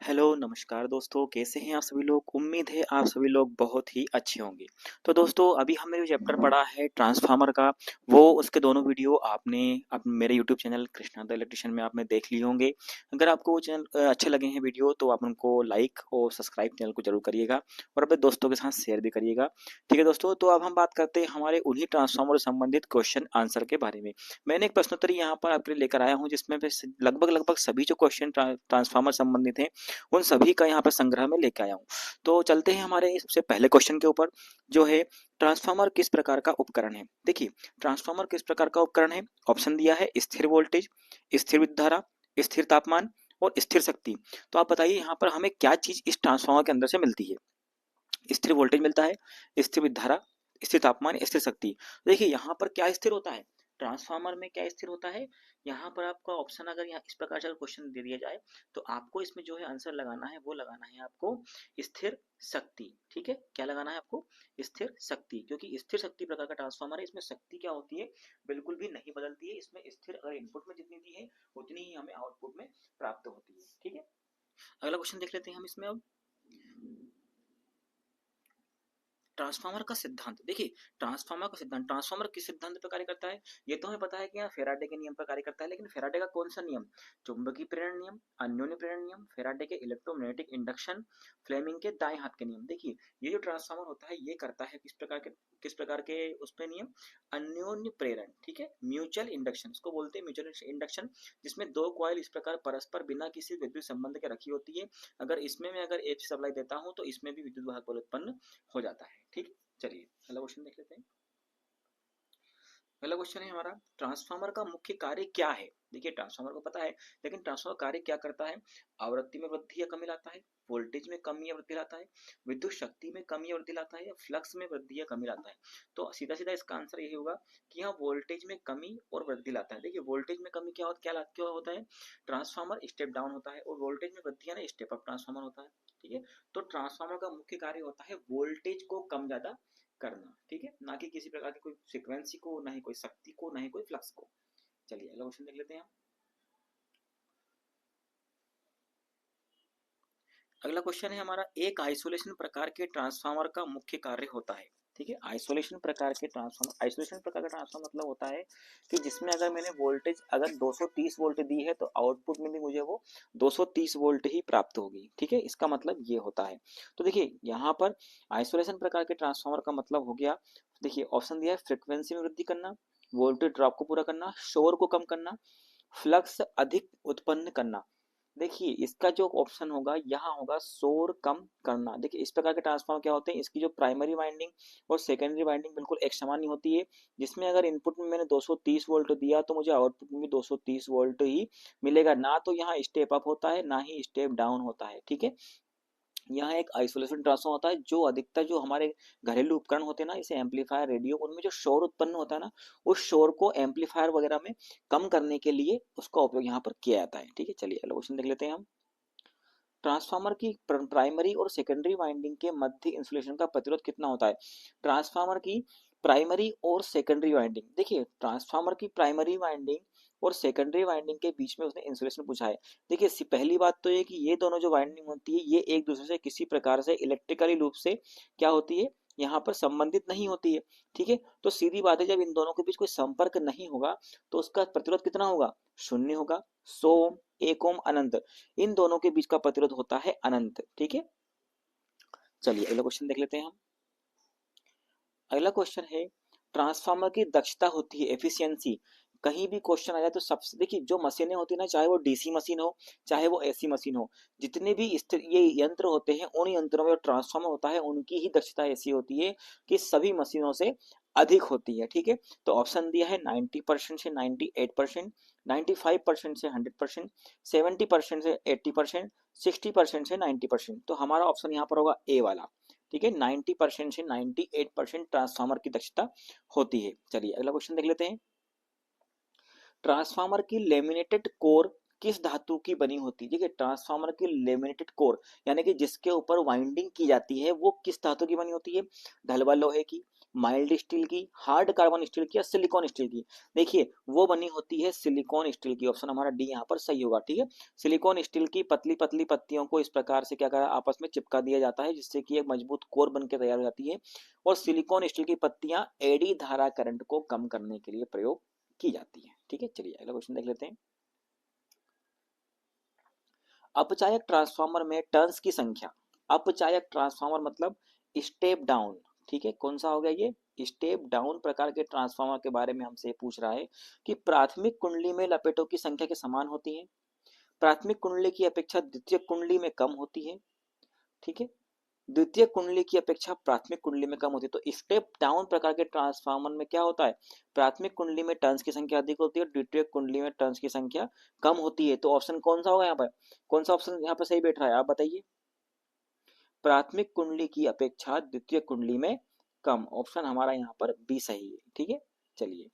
Hello नमस्कार दोस्तों, कैसे हैं आप सभी लोग। उम्मीद है आप सभी लोग बहुत ही अच्छे होंगे। तो दोस्तों अभी हमने जो चैप्टर पढ़ा है ट्रांसफार्मर का, वो उसके दोनों वीडियो आपने मेरे YouTube channel Krishna the electrician में आपने देख लिए होंगे। अगर आपको वो चैनल अच्छे लगे हैं वीडियो, तो आप उनको लाइक और सब्सक्राइब चैनल को जरूर करिएगा और अपने दोस्तों के साथ शेयर भी करिएगा। ठीक है दोस्तों, तो अब हम बात करते हैं हमारे उन्हीं ट्रांसफार्मर से संबंधित क्वेश्चन आंसर के बारे में। मैंने एक प्रश्नोत्तरी यहाँ पर आपके लिए लेकर आया हूँ, जिसमें लगभग लगभग सभी जो क्वेश्चन ट्रांसफार्मर संबंधित हैं उन सभी का यहाँ पर संग्रह में लेके आया हूँ। तो चलते हैं हमारे सबसे पहले क्वेश्चन के ऊपर, जो है ट्रांसफार्मर किस प्रकार का उपकरण है। देखिए, ट्रांसफार्मर किस प्रकार का उपकरण है। ऑप्शन दिया है स्थिर वोल्टेज, स्थिर विद्युत धारा, स्थिर तापमान और स्थिर शक्ति। तो आप बताइए यहाँ पर हमें क्या चीज इस ट्रांसफार्मर के अंदर से मिलती है। स्थिर वोल्टेज मिलता है, स्थिर विद्युत धारा, स्थिर तापमान, स्थिर शक्ति। देखिए यहाँ पर क्या स्थिर होता है, ट्रांसफार्मर में क्या स्थिर होता है। यहाँ पर आपका ऑप्शन अगर यहाँ इस प्रकार से क्वेश्चन दे दिया जाए, तो आपको इसमें जो है आंसर लगाना है, वो लगाना है आपको स्थिर शक्ति। ठीक है, क्या लगाना है आपको, स्थिर शक्ति, क्योंकि स्थिर शक्ति प्रकार का ट्रांसफार्मर है। इसमें शक्ति क्या होती है, बिल्कुल भी नहीं बदलती है। इसमें स्थिर अगर इनपुट में जितनी दी है उतनी ही हमें आउटपुट में प्राप्त होती है। ठीक है, अगला क्वेश्चन देख लेते हैं हम इसमें अब। ट्रांसफार्मर का सिद्धांत। देखिए, ट्रांसफार्मर का सिद्धांत, ट्रांसफार्मर किस सिद्धांत पर कार्य करता है। ये तो हमें पता है कि यहाँ फेराडे के नियम पर कार्य करता है, लेकिन फेराडे का कौन सा नियम, चुंबकीय प्रेरण नियम, अन्योन्य प्रेरण नियम, फेराडे के इलेक्ट्रोमैग्नेटिक इंडक्शन, फ्लेमिंग के दाएं हाथ के नियम। देखिए, ये जो ट्रांसफार्मर होता है ये करता है किस प्रकार के उस पे नियम, अन्योन्य प्रेरण। ठीक है, म्यूचुअल इंडक्शन उसको बोलते हैं, म्यूचुअल इंडक्शन, जिसमें दो कॉइल इस प्रकार परस्पर बिना किसी विद्युत संबंध के रखी होती है। अगर इसमें मैं अगर एसी सप्लाई देता हूं, तो इसमें भी विद्युत वाहक बल उत्पन्न हो जाता है। ठीक है, चलिए अगला क्वेश्चन देख लेते हैं। पहला क्वेश्चन है हमारा, ट्रांसफार्मर का मुख्य कार्य क्या है। देखिए, ट्रांसफार्मर को पता है, लेकिन ट्रांसफार्मर कार्य क्या करता है। आवृत्ति में वृद्धि या कमी लाता है, वोल्टेज में कमी या वृद्धि लाता है, विद्युत शक्ति में कमी या वृद्धि लाता है, या फ्लक्स में वृद्धि या कमी लाता है। तो सीधा सीधा इसका आंसर यही होगा कि यहाँ वोल्टेज में कमी और वृद्धि लाता है। देखिए, वोल्टेज में कमी क्या होता है, ट्रांसफार्मर स्टेप डाउन होता है, और वोल्टेज में वृद्धि है ना स्टेप अप ट्रांसफार्मर होता है। ठीक है, तो ट्रांसफार्मर का मुख्य कार्य होता है वोल्टेज को कम ज्यादा करना। ठीक है, ना कि किसी प्रकार की कोई फ्रीक्वेंसी को, ना ही कोई शक्ति को, ना ही कोई फ्लक्स को। चलिए अगला क्वेश्चन देख लेते हैं हम। अगला क्वेश्चन है हमारा, एक आइसोलेशन प्रकार के ट्रांसफार्मर का मुख्य कार्य होता है। ठीक है, आइसोलेशन प्रकार के ट्रांसफार्मर, आइसोलेशन प्रकार का ट्रांसफार्मर मतलब होता है कि जिसमें अगर मैंने वोल्टेज अगर 230 वोल्ट दी है, तो आउटपुट में भी मुझे वो 230 वोल्ट ही प्राप्त होगी। ठीक है, इसका मतलब ये होता है। तो देखिए यहाँ पर आइसोलेशन प्रकार के ट्रांसफार्मर का मतलब हो गया, देखिए ऑप्शन दिया है, फ्रिक्वेंसी में वृद्धि करना, वोल्टेज ड्रॉप को पूरा करना, शोर को कम करना, फ्लक्स अधिक उत्पन्न करना। देखिए इसका जो ऑप्शन होगा यहाँ होगा शोर कम करना। देखिए इस प्रकार के ट्रांसफार्मर क्या होते हैं, इसकी जो प्राइमरी वाइंडिंग और सेकेंडरी वाइंडिंग बिल्कुल एक समान ही होती है। जिसमें अगर इनपुट में मैंने 230 वोल्ट दिया, तो मुझे आउटपुट में भी 230 वोल्ट ही मिलेगा। ना तो यहाँ स्टेप अप होता है, ना ही स्टेप डाउन होता है। ठीक है, यहाँ एक आइसोलेशन ट्रांसफार्मर होता है, जो अधिकतर जो हमारे घरेलू उपकरण होते हैं ना, जैसे एम्पलीफायर, रेडियो, उनमें जो शोर उत्पन्न होता है ना, उस शोर को एम्पलीफायर वगैरह में कम करने के लिए उसका उपयोग यहाँ पर किया जाता है। ठीक है, चलिए अगला क्वेश्चन देख लेते हैं हम। ट्रांसफार्मर की प्राइमरी और सेकेंडरी वाइंडिंग के मध्य इंसुलेशन का प्रतिरोध कितना होता है। ट्रांसफार्मर की प्राइमरी और सेकेंडरी वाइंडिंग, देखिए ट्रांसफार्मर की प्राइमरी वाइंडिंग और सेकेंडरी वाइंडिंग के बीच में उसने इंसुलेशन पूछा है। देखिए पहली बात तो ये कि ये दोनों जो वाइंडिंग होती है, ये एक दूसरे से किसी प्रकार से इलेक्ट्रिकली रूप से क्या होती है, यहाँ पर संबंधित नहीं होती है। ठीक है, तो सीधी बात है, जब इन दोनों के बीच कोई संपर्क नहीं होगा, तो उसका प्रतिरोध कितना होगा, शून्य होगा। 100 ओम, 1 ओम, अनंत, इन दोनों के बीच का प्रतिरोध होता है अनंत। ठीक है, चलिए अगला क्वेश्चन देख लेते हैं हम। अगला क्वेश्चन है, ट्रांसफार्मर की दक्षता होती है एफिशिएंसी। कहीं भी क्वेश्चन आ जाए तो सबसे, देखिए जो मशीनें होती है ना, चाहे वो डीसी मशीन हो, चाहे वो एसी मशीन हो, जितने भी स्थिर ये यंत्र होते हैं, उन यंत्रों में जो ट्रांसफार्मर होता है, उनकी ही दक्षता ऐसी होती है कि सभी मशीनों से अधिक होती है। ठीक है, तो ऑप्शन दिया है 90% से 98%, 95% से 100%, 70% से 80%, 60% से 90%। तो हमारा ऑप्शन यहाँ पर होगा ए वाला। ठीक है, 90% से 98% ट्रांसफार्मर की दक्षता होती है। चलिए अगला क्वेश्चन देख लेते हैं। ट्रांसफार्मर की लेमिनेटेड कोर किस धातु की बनी होती है। देखिए ट्रांसफार्मर की लेमिनेटेड कोर, यानी कि जिसके ऊपर वाइंडिंग की जाती है, वो किस धातु की बनी होती है। ढलवा लोहे की, माइल्ड स्टील की, हार्ड कार्बन स्टील की या सिलिकॉन स्टील की? देखिए वो बनी होती है सिलिकॉन स्टील की। ऑप्शन हमारा डी यहाँ पर सही होगा। ठीक है, सिलिकॉन स्टील की पतली पतली पत्तियों को इस प्रकार से क्या करा आपस में चिपका दिया जाता है, जिससे कि एक मजबूत कोर बन के तैयार हो जाती है। और सिलिकॉन स्टील की पत्तियां एडी धारा करंट को कम करने के लिए प्रयोग की जाती है। ठीक है, चलिए अगला क्वेश्चन देख लेते हैं। अपचायक ट्रांसफार्मर में टर्न्स की संख्या, अपचायक ट्रांसफार्मर मतलब स्टेप डाउन। ठीक है, कौन सा हो गया ये? स्टेप डाउन प्रकार के ट्रांसफार्मर के बारे में हमसे पूछ रहा है कि प्राथमिक कुंडली में लपेटों की संख्या के समान होती है, प्राथमिक कुंडली की अपेक्षा द्वितीय कुंडली में कम होती है। ठीक है, द्वितीय कुंडली की अपेक्षा प्राथमिक कुंडली में कम होती है। तो स्टेप डाउन प्रकार के ट्रांसफार्मर में क्या होता है? प्राथमिक कुंडली में टर्न्स की संख्या अधिक होती है, द्वितीय कुंडली में टर्न्स की संख्या कम होती है। तो ऑप्शन कौन सा होगा यहाँ पर? कौन सा ऑप्शन यहाँ पर सही बैठ रहा है, आप बताइए। प्राथमिक कुंडली की अपेक्षा द्वितीय कुंडली में कम, ऑप्शन हमारा यहाँ पर बी सही है। ठीक है, चलिए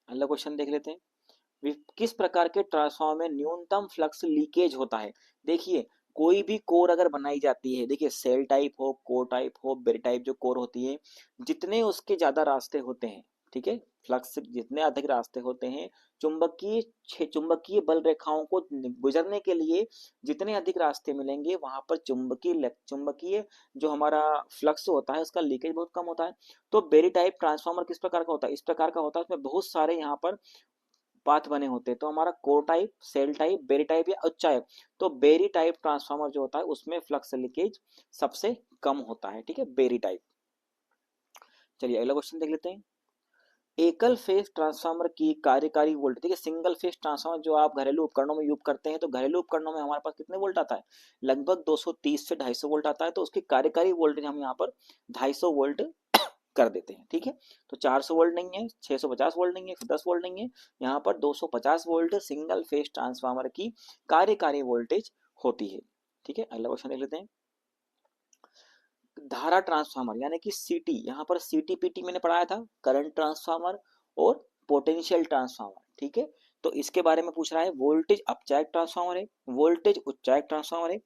अगला क्वेश्चन देख लेते हैं। किस प्रकार के ट्रांसफार्मर में न्यूनतम फ्लक्स लीकेज होता है? देखिए कोई भी कोर अगर बनाई जाती है, देखिए सेल टाइप हो, कोर टाइप हो, बेर टाइप जो कोर होती है, जितने उसके ज्यादा रास्ते होते हैं, ठीक है, फ्लक्स से जितने अधिक रास्ते होते हैं, चुंबकीय बल रेखाओं को गुजरने के लिए जितने अधिक रास्ते मिलेंगे, वहां पर चुंबकीय जो हमारा फ्लक्स होता है उसका लीकेज बहुत कम होता है। तो बेरी टाइप ट्रांसफार्मर किस प्रकार का होता है? इस प्रकार का होता है, उसमें बहुत सारे यहाँ पर पाथ बने होते हैं। तो हमारा core type, cell type, berry type या उच्चायक। तो बेरी टाइप ट्रांसफार्मर जो होता है उसमें फ्लक्स लीकेज सबसे कम होता है। ठीक है, बेरी टाइप। चलिए अगला क्वेश्चन देख लेते हैं। एकल फेज ट्रांसफार्मर की कार्यकारी वोल्टेज, देखिए सिंगल फेज ट्रांसफार्मर जो आप घरेलू उपकरणों में यूज करते हैं, तो घरेलू उपकरणों में हमारे पास कितने वोल्ट आता है? लगभग 230 से 250 वोल्ट आता है। तो उसकी कार्यकारी वोल्टेज हम यहाँ पर 250 वोल्ट कर देते हैं। ठीक है, तो 400 वोल्ट नहीं है, 650 वोल्ट नहीं है, 110 वोल्ट नहीं है, यहाँ पर 250 वोल्ट सिंगल फेज ट्रांसफार्मर की कार्यकारी वोल्टेज होती है। ठीक है, अगला क्वेश्चन देख लेते हैं। धारा ट्रांसफार्मर यानी कि सीटी, यहाँ पर सीटी पीटी मैंने पढ़ाया था, करंट ट्रांसफार्मर और पोटेंशियल ट्रांसफार्मर। ठीक है, तो इसके बारे में पूछ रहा है। वोल्टेज अपचायक ट्रांसफार्मर है, वोल्टेज उच्चायक ट्रांसफार्मर है,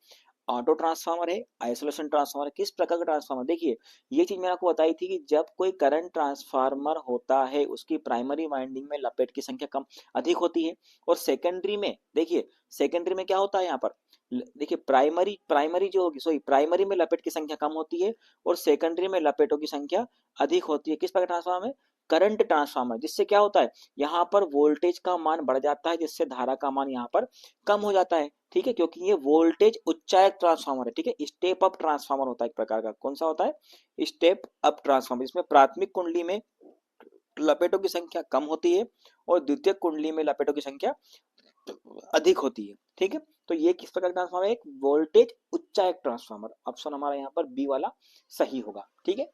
ऑटो ट्रांसफार्मर है, आइसोलेशन ट्रांसफार्मर है। किस प्रकार का ट्रांसफार्मर? देखिए ये चीज मैंने आपको बताई थी कि जब कोई करंट ट्रांसफार्मर होता है उसकी प्राइमरी वाइंडिंग में लपेट की संख्या कम अधिक होती है, और सेकेंडरी में, देखिए सेकेंडरी में क्या होता है यहाँ पर, देखिए प्राइमरी जो होगी, सॉरी प्राइमरी में लपेट की संख्या कम होती है और सेकेंडरी में लपेटों की संख्या अधिक होती है। किस प्रकार ट्रांसफार्मर में? करंट ट्रांसफार्मर, जिससे क्या होता है, यहाँ पर वोल्टेज का मान बढ़ जाता है, जिससे धारा का मान यहाँ पर कम हो जाता है। ठीक है, क्योंकि ये वोल्टेज उच्चायक ट्रांसफार्मर है। ठीक है, स्टेप अप ट्रांसफार्मर होता है एक प्रकार का। कौन सा होता है? Step up transformer. इसमें प्राथमिक कुंडली में लपेटों की संख्या कम होती है और द्वितीय कुंडली में लपेटों की संख्या अधिक होती है। ठीक है, तो ये किस प्रकार का ट्रांसफार्मर है? एक वोल्टेज उच्चायक ट्रांसफार्मर। ऑप्शन हमारा यहाँ पर बी वाला सही होगा। ठीक है,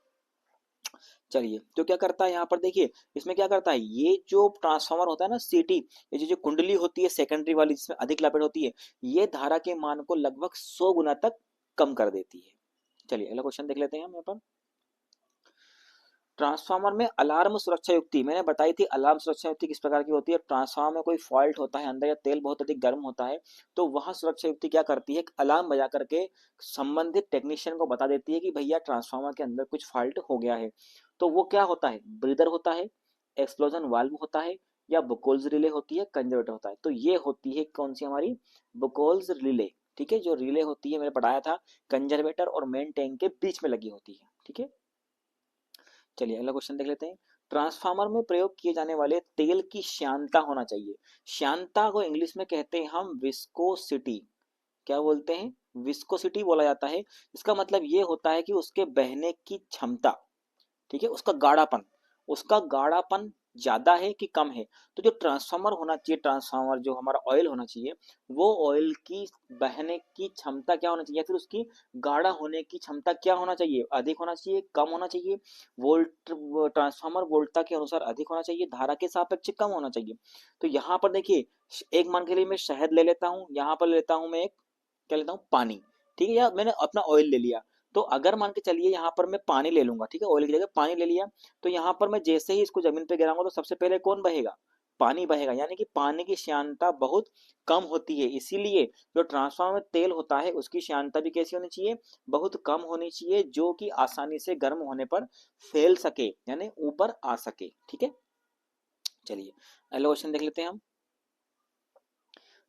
चलिए तो क्या करता है यहाँ पर, देखिए इसमें क्या करता है, ये जो ट्रांसफार्मर होता है ना सीटी, ये जो कुंडली होती है सेकेंडरी वाली जिसमें अधिक लपेट होती है, ये धारा के मान को लगभग 100 गुना तक कम कर देती है। चलिए अगला क्वेश्चन देख लेते हैं हम यहाँ पर। ट्रांसफार्मर में अलार्म सुरक्षा युक्ति मैंने बताई थी। अलार्म सुरक्षा युक्ति किस प्रकार की होती है? ट्रांसफार्मर में कोई फॉल्ट होता है अंदर या तेल बहुत अधिक गर्म होता है, तो वह सुरक्षा युक्ति क्या करती है, अलार्म बजा करके संबंधित टेक्नीशियन को बता देती है कि भैया ट्रांसफार्मर के अंदर कुछ फॉल्ट हो गया है। तो वो क्या होता है? ब्रीदर होता है, एक्सप्लोजन वाल्व होता है, या बुकोल्स रिले होती है, कंजर्वेटर होता है। तो ये होती है कौन सी हमारी? Buchholz relay. ठीक है, जो रिले होती है मैंने पढ़ाया था, कंजर्वेटर और मेन टैंक के बीच में लगी होती है। ठीक है, चलिए अगला क्वेश्चन देख लेते हैं। ट्रांसफार्मर में प्रयोग किए जाने वाले तेल की श्यानता होना चाहिए। श्यानता को इंग्लिश में कहते हैं हम विस्कोसिटी। क्या बोलते हैं? विस्कोसिटी बोला जाता है। इसका मतलब ये होता है कि उसके बहने की क्षमता, ठीक है, उसका गाढ़ापन ज्यादा है कि कम है। तो जो ट्रांसफार्मर होना चाहिए, ट्रांसफार्मर जो हमारा ऑयल होना चाहिए, वो ऑयल की बहने की क्षमता क्या होना चाहिए, फिर उसकी गाढ़ा होने की क्षमता क्या होना चाहिए? अधिक होना चाहिए, कम होना चाहिए? वोल्ट ट्रांसफार्मर वोल्टता के अनुसार अधिक होना चाहिए, धारा के सापेक्ष कम होना चाहिए। तो यहाँ पर देखिए, एक मान के लिए मैं शहद ले लेता हूँ, यहाँ पर लेता हूँ मैं एक, क्या लेता हूँ, पानी। ठीक है, या मैंने अपना ऑयल ले लिया। तो अगर मान के चलिए यहाँ पर मैं पानी ले लूंगा, ठीक है, ऑयल की जगह पानी ले लिया, तो यहाँ पर मैं जैसे ही इसको जमीन पे गिराऊंगा तो सबसे पहले कौन बहेगा? पानी बहेगा, यानी कि पानी की श्यानता बहुत कम होती है। इसीलिए जो ट्रांसफार्मर में तेल होता है उसकी श्यानता भी कैसी होनी चाहिए, बहुत कम होनी चाहिए, जो कि आसानी से गर्म होने पर फैल सके, यानी ऊपर आ सके। ठीक है, चलिए अगला क्वेश्चन देख लेते हैं हम।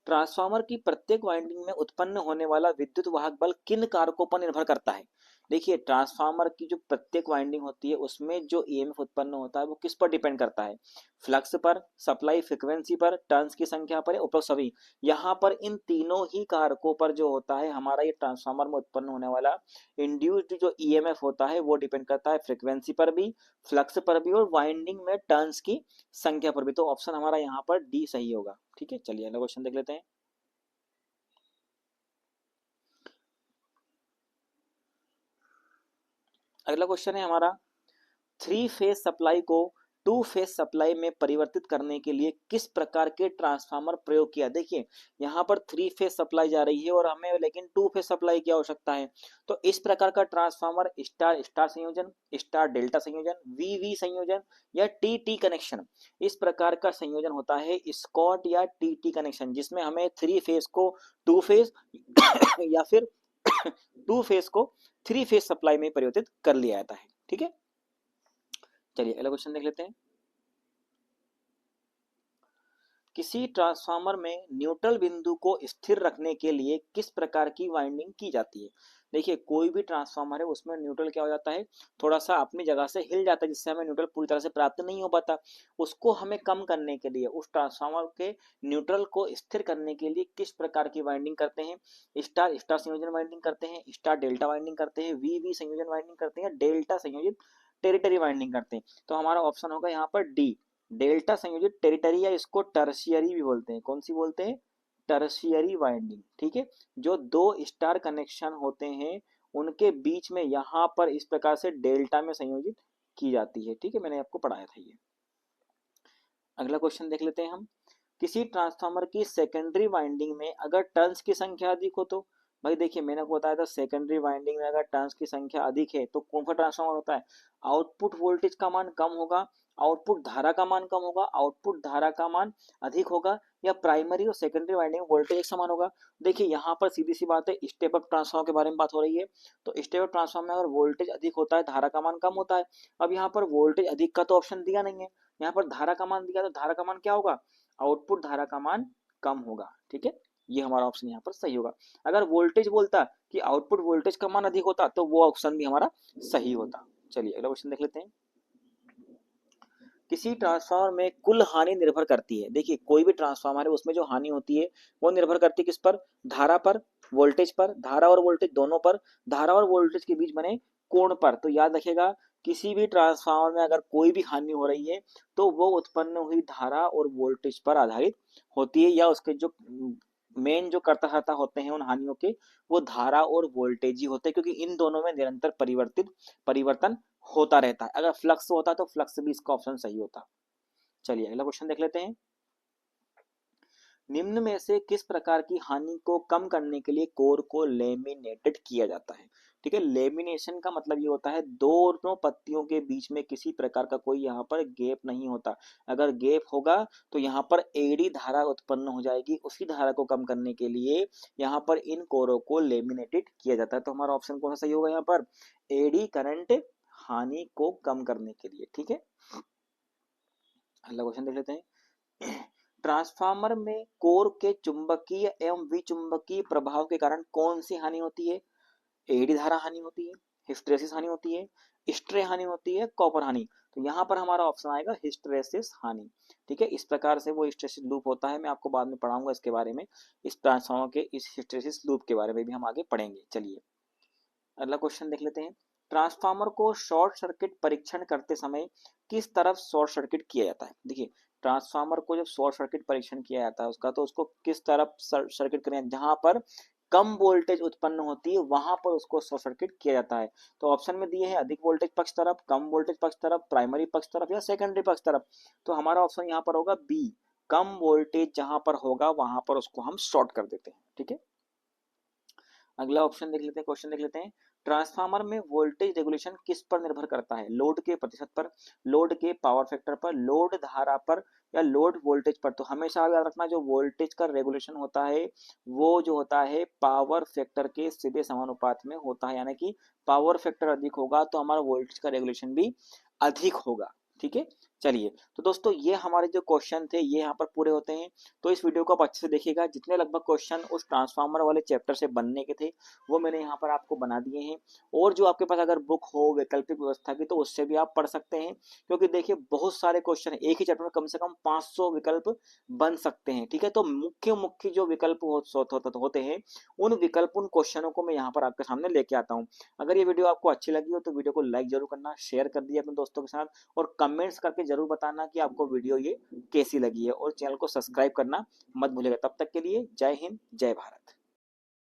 ट्रांसफार्मर की प्रत्येक वाइंडिंग में उत्पन्न होने वाला विद्युत वाहक बल किन कारकों पर निर्भर करता है। देखिए ट्रांसफार्मर की जो प्रत्येक वाइंडिंग होती है उसमें जो ईएमएफ उत्पन्न होता है वो किस पर डिपेंड करता है, फ्लक्स पर, सप्लाई फ्रीक्वेंसी पर, टर्न्स की संख्या पर, उपरोक्त सभी। यहाँ पर इन तीनों ही कारकों पर जो होता है हमारा ये ट्रांसफार्मर में उत्पन्न होने वाला इंड्यूस्ड जो ईएमएफ होता है वो डिपेंड करता है फ्रीक्वेंसी पर भी, फ्लक्स पर भी, और वाइंडिंग में टर्न्स की संख्या पर भी। तो ऑप्शन हमारा यहाँ पर डी सही होगा। ठीक है, चलिए अगला क्वेश्चन देख लेते हैं। अगला क्वेश्चन है हमारा, थ्री फेज सप्लाई को टू फेज सप्लाई में परिवर्तित करने के लिए किस प्रकार के ट्रांसफार्मर प्रयोग किया। देखिए यहाँ पर थ्री फेज सप्लाई जा रही है और हमें लेकिन टू फेज सप्लाई की आवश्यकता है। तो इस प्रकार का ट्रांसफार्मर स्टार स्टार संयोजन, स्टार डेल्टा संयोजन, वी वी संयोजन या टी टी कनेक्शन, इस प्रकार का संयोजन होता है स्कॉट या टी टी कनेक्शन, जिसमें हमें थ्री फेज को टू फेज या फिर टू फेज को थ्री फेज सप्लाई में परिवर्तित कर लिया जाता है। ठीक है, चलिए अगला क्वेश्चन देख लेते हैं। किसी ट्रांसफार्मर में न्यूट्रल बिंदु को स्थिर रखने के लिए किस प्रकार की वाइंडिंग की जाती है। देखिए कोई भी ट्रांसफार्मर है उसमें न्यूट्रल क्या हो जाता है, थोड़ा सा अपनी जगह से हिल जाता है, जिससे हमें न्यूट्रल पूरी तरह से प्राप्त नहीं हो पाता। उसको हमें कम करने के लिए उस ट्रांसफार्मर के न्यूट्रल को स्थिर करने के लिए किस प्रकार की वाइंडिंग करते हैं, स्टार स्टार संयोजन वाइंडिंग करते हैं, स्टार डेल्टा वाइंडिंग करते हैं, वी वी संयोजन वाइंडिंग करते हैं, डेल्टा संयोजित टेरिटरी वाइंडिंग करते हैं। तो हमारा ऑप्शन होगा यहाँ पर डी, डेल्टा संयोजित टेरिटरी, या इसको टर्शियरी भी बोलते हैं। कौन सी बोलते हैं, टर्शियरी वाइंडिंग। ठीक है, जो दो स्टार कनेक्शन होते हैं उनके बीच में यहाँ पर इस प्रकार से डेल्टा में संयोजित की जाती है। ठीक है, मैंने आपको पढ़ाया था ये। अगला क्वेश्चन देख लेते हैं हम। किसी ट्रांसफार्मर की सेकेंडरी वाइंडिंग में अगर टर्न्स की संख्या अधिक हो तो, भाई देखिए मैंने आपको बताया था सेकेंडरी वाइंडिंग में अगर टर्न्स की संख्या अधिक है तो कौन सा ट्रांसफार्मर होता है, आउटपुट वोल्टेज का मान कम होगा, आउटपुट धारा का मान कम होगा, आउटपुट धारा का मान अधिक होगा, या प्राइमरी और सेकेंडरी वाइंडिंग वोल्टेज एक समान होगा। देखिए यहाँ पर सीधी सी बात है, स्टेप अप ट्रांसफार्मर के बारे में बात हो रही है। तो स्टेप अप ट्रांसफार्मर में अगर वोल्टेज अधिक होता है धारा का मान कम होता है। अब यहाँ पर वोल्टेज अधिक का तो ऑप्शन दिया नहीं है, यहाँ पर धारा का मान दिया, तो धारा का मान क्या होगा, आउटपुट धारा का मान कम होगा। ठीक है, ये हमारा ऑप्शन यहाँ पर सही होगा। अगर वोल्टेज बोलता कि आउटपुट वोल्टेज का मान अधिक होता तो वो ऑप्शन भी हमारा सही होता। चलिए अगला क्वेश्चन देख लेते हैं। किसी ट्रांसफार्मर में कुल हानि निर्भर करती है। देखिए कोई भी ट्रांसफार्मर है उसमें जो हानि होती है वो निर्भर करती है किस पर, धारा पर, वोल्टेज पर, धारा और वोल्टेज दोनों पर, धारा और वोल्टेज के बीच बने कोण पर। तो याद रखिएगा किसी भी ट्रांसफार्मर में अगर कोई भी हानि हो रही है तो वो उत्पन्न हुई धारा और वोल्टेज पर आधारित होती है, या उसके जो मेन जो कर्ता होते हैं उन हानियों के, वो धारा और वोल्टेज ही होते हैं, क्योंकि इन दोनों में निरंतर परिवर्तन होता रहता है। अगर फ्लक्स होता तो फ्लक्स भी इसका ऑप्शन सही होता। चलिए अगला क्वेश्चन देख लेते हैं। निम्न में से किस प्रकार की हानि को कम करने के लिए कोर को लेमिनेटेड किया जाता है। ठीक है, लेमिनेशन का मतलब ये होता है दोनों पत्तियों के बीच में किसी प्रकार का कोई यहाँ पर गैप नहीं होता। अगर गैप होगा तो यहाँ पर एडी धारा उत्पन्न हो जाएगी, उसी धारा को कम करने के लिए यहाँ पर इन कोरों को लेमिनेटेड किया जाता है। तो हमारा ऑप्शन कौन सा सही होगा यहाँ पर, एडी करंट हानि को कम करने के लिए। ठीक है, अगला क्वेश्चन देख लेते हैं। ट्रांसफार्मर में कोर के चुंबकीय एवं विचुंबकीय प्रभाव के कारण कौन सी हानि होती है, एडी धारा हानि होती है, हिस्टैरिसीस हानि होती है, स्ट्रे हानि होती है, कॉपर हानि। तो यहाँ पर हमारा ऑप्शन आएगा हिस्टैरिसीस हानि। ठीक है, इस प्रकार से वो हिस्टैरिसीस लूप होता है, मैं आपको बाद में पढ़ाऊंगा इसके बारे में, इस ट्रांसफार्मर के इस हिस्टैरिसीस लूप के बारे में भी हम आगे पढ़ेंगे। चलिए अगला क्वेश्चन देख लेते हैं। ट्रांसफार्मर को शॉर्ट सर्किट परीक्षण करते समय किस तरफ शॉर्ट सर्किट किया जाता है। देखिए ट्रांसफार्मर को जब शॉर्ट सर्किट परीक्षण किया जाता है उसका, तो उसको किस तरफ सर्किट करें, जहां पर कम वोल्टेज उत्पन्न होती है वहां पर उसको शॉर्ट सर्किट किया जाता है। तो ऑप्शन में दिए हैं अधिक वोल्टेज पक्ष तरफ, कम वोल्टेज पक्ष तरफ, प्राइमरी पक्ष तरफ या सेकेंडरी पक्ष तरफ। तो हमारा ऑप्शन यहाँ पर होगा बी, कम वोल्टेज जहां पर होगा वहां पर उसको हम शॉर्ट कर देते हैं। ठीक है, अगला ऑप्शन देख लेते हैं, क्वेश्चन देख लेते हैं। ट्रांसफार्मर में वोल्टेज रेगुलेशन किस पर निर्भर करता है, लोड के प्रतिशत पर, लोड के पावर फैक्टर पर, लोड धारा पर, या लोड वोल्टेज पर। तो हमेशा याद रखना जो वोल्टेज का रेगुलेशन होता है वो जो होता है पावर फैक्टर के सीधे समानुपात में होता है, यानी कि पावर फैक्टर अधिक होगा तो हमारा वोल्टेज का रेगुलेशन भी अधिक होगा। ठीक है, चलिए तो दोस्तों ये हमारे जो क्वेश्चन थे ये यहाँ पर पूरे होते हैं। तो इस वीडियो को आप अच्छे से देखिएगा, जितने लगभग क्वेश्चन उस ट्रांसफार्मर वाले चैप्टर से बनने के थे वो मैंने यहाँ पर आपको बना दिए हैं। और जो आपके पास अगर बुक हो वैकल्पिक व्यवस्था की तो उससे भी आप पढ़ सकते हैं, क्योंकि देखिए बहुत सारे क्वेश्चन एक ही चैप्टर में कम से कम 500 विकल्प बन सकते हैं। ठीक है, तो मुख्य मुख्य जो विकल्प होते हैं उन विकल्प उन क्वेश्चनों को मैं यहाँ पर आपके सामने लेके आता हूँ। अगर ये वीडियो आपको अच्छी लगी हो तो वीडियो को लाइक जरूर करना, शेयर कर दिए अपने दोस्तों के साथ, और कमेंट्स करके जरूर बताना कि आपको वीडियो ये कैसी लगी है, और चैनल को सब्सक्राइब करना मत भूलिएगा। तब तक के लिए जय हिंद, जय भारत।